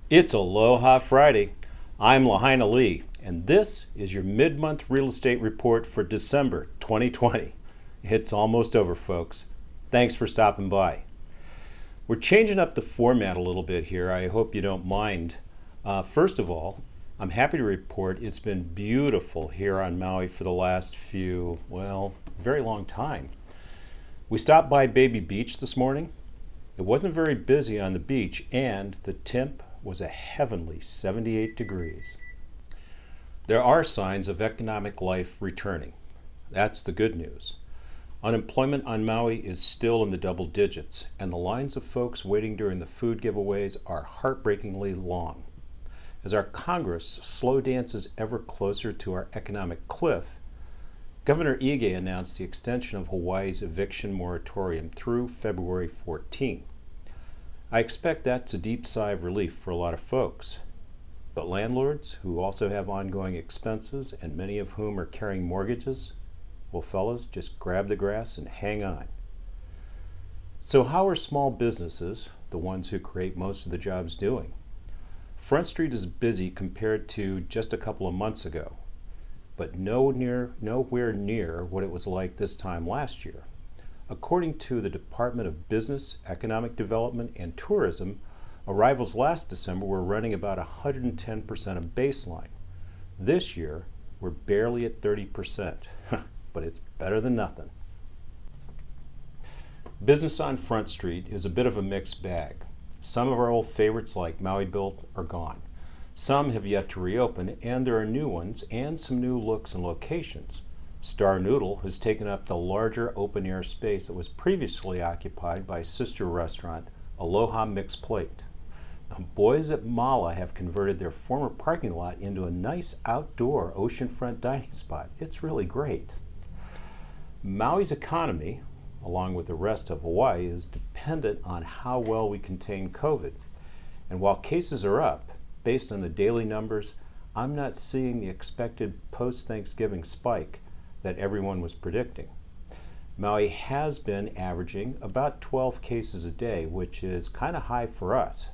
It's Aloha Friday. I'm Lahaina Lee, and this is your mid-month real estate report for December 2020. It's almost over, folks. Thanks for stopping by. We're changing up the format a little bit here. I hope you don't mind. First of all, I'm happy to report it's been beautiful here on Maui for the last very long time. We stopped by Baby Beach this morning. It wasn't very busy on the beach, and the temp was a heavenly 78 degrees. There are signs of economic life returning. That's the good news. Unemployment on Maui is still in the double digits, and the lines of folks waiting during the food giveaways are heartbreakingly long. As our Congress slow dances ever closer to our economic cliff, Governor Ige announced the extension of Hawaii's eviction moratorium through February 14. I expect that's a deep sigh of relief for a lot of folks. But landlords who also have ongoing expenses and many of whom are carrying mortgages, well, fellas, just grab the grass and hang on. So how are small businesses, the ones who create most of the jobs, doing? Front Street is busy compared to just a couple of months ago, but nowhere near what it was like this time last year. According to the Department of Business, Economic Development, and Tourism, arrivals last December were running about 110% of baseline. This year, we're barely at 30%, but it's better than nothing. Business on Front Street is a bit of a mixed bag. Some of our old favorites like Maui Built are gone. Some have yet to reopen, and there are new ones and some new looks and locations. Star Noodle has taken up the larger open-air space that was previously occupied by sister restaurant Aloha Mixed Plate. Now, boys at Mala have converted their former parking lot into a nice outdoor oceanfront dining spot. It's really great. Maui's economy, along with the rest of Hawaii, is dependent on how well we contain COVID. And while cases are up, based on the daily numbers, I'm not seeing the expected post-Thanksgiving spike that everyone was predicting. Maui has been averaging about 12 cases a day, which is kind of high for us.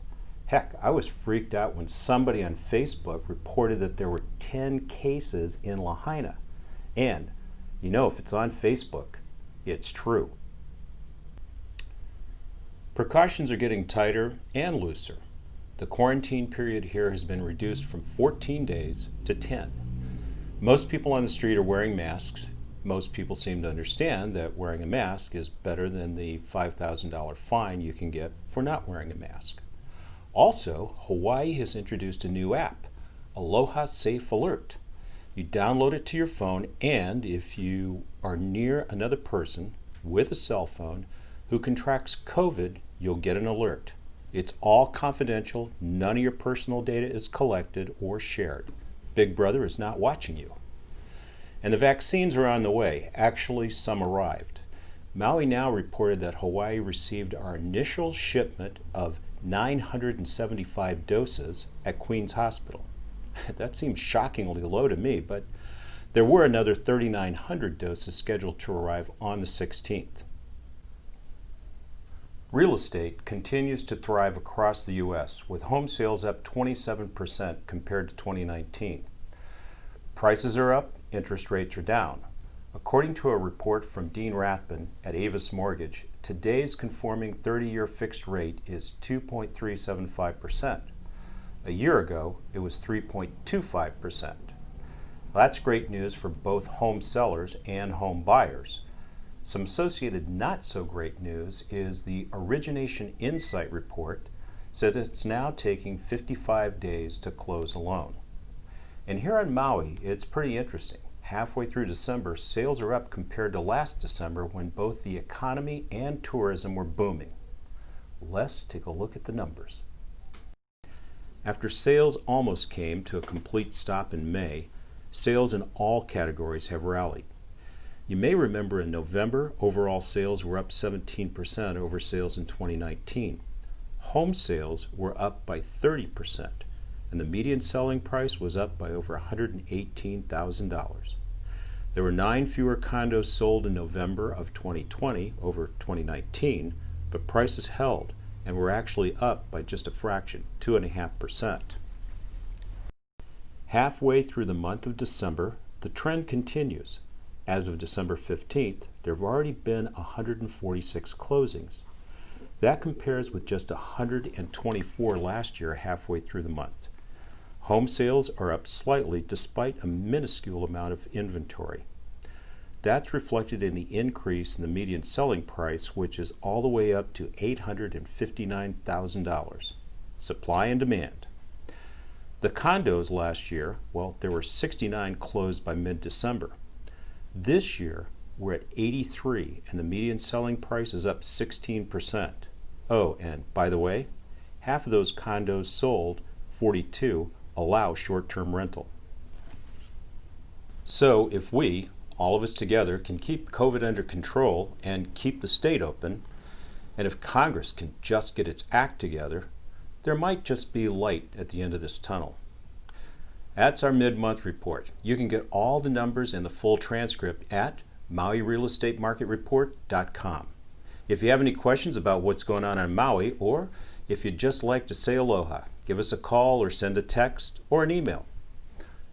Heck, I was freaked out when somebody on Facebook reported that there were 10 cases in Lahaina. And, if it's on Facebook, it's true. Precautions are getting tighter and looser. The quarantine period here has been reduced from 14 days to 10. Most people on the street are wearing masks. Most people seem to understand that wearing a mask is better than the $5,000 fine you can get for not wearing a mask. Also, Hawaii has introduced a new app, Aloha Safe Alert. You download it to your phone, and if you are near another person with a cell phone who contracts COVID, you'll get an alert. It's all confidential. None of your personal data is collected or shared. Big Brother is not watching you. And the vaccines are on the way. Actually, some arrived. Maui Now reported that Hawaii received our initial shipment of 975 doses at Queen's Hospital. That seems shockingly low to me, but there were another 3,900 doses scheduled to arrive on the 16th. Real estate continues to thrive across the U.S., with home sales up 27% compared to 2019. Prices are up, interest rates are down. According to a report from Dean Rathbun at Avis Mortgage, today's conforming 30-year fixed rate is 2.375%. A year ago, it was 3.25%. That's great news for both home sellers and home buyers. Some associated not so great news is the Origination Insight report says it's now taking 55 days to close a loan. And here on Maui, it's pretty interesting. Halfway through December, sales are up compared to last December when both the economy and tourism were booming. Let's take a look at the numbers. After sales almost came to a complete stop in May, sales in all categories have rallied. You may remember in November, overall sales were up 17% over sales in 2019. Home sales were up by 30%, and the median selling price was up by over $118,000. There were 9 fewer condos sold in November of 2020 over 2019, but prices held, and we're actually up by just a fraction, 2.5%. Halfway through the month of December, the trend continues. As of December 15th, there have already been 146 closings. That compares with just 124 last year halfway through the month. Home sales are up slightly despite a minuscule amount of inventory. That's reflected in the increase in the median selling price, which is all the way up to $859,000. Supply and demand. The condos last year, well, there were 69 closed by mid-December. This year, we're at 83, and the median selling price is up 16%. Oh, and by the way, half of those condos sold, 42, allow short-term rental. So if we, all of us together, can keep COVID under control and keep the state open, and if Congress can just get its act together, there might just be light at the end of this tunnel. That's our mid-month report. You can get all the numbers and the full transcript at MauiRealEstateMarketReport.com. If you have any questions about what's going on Maui, or if you'd just like to say aloha, give us a call or send a text or an email.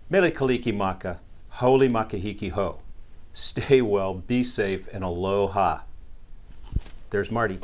Mele kaliki maka, haole makahiki ho. Stay well, be safe, and aloha. There's Marty.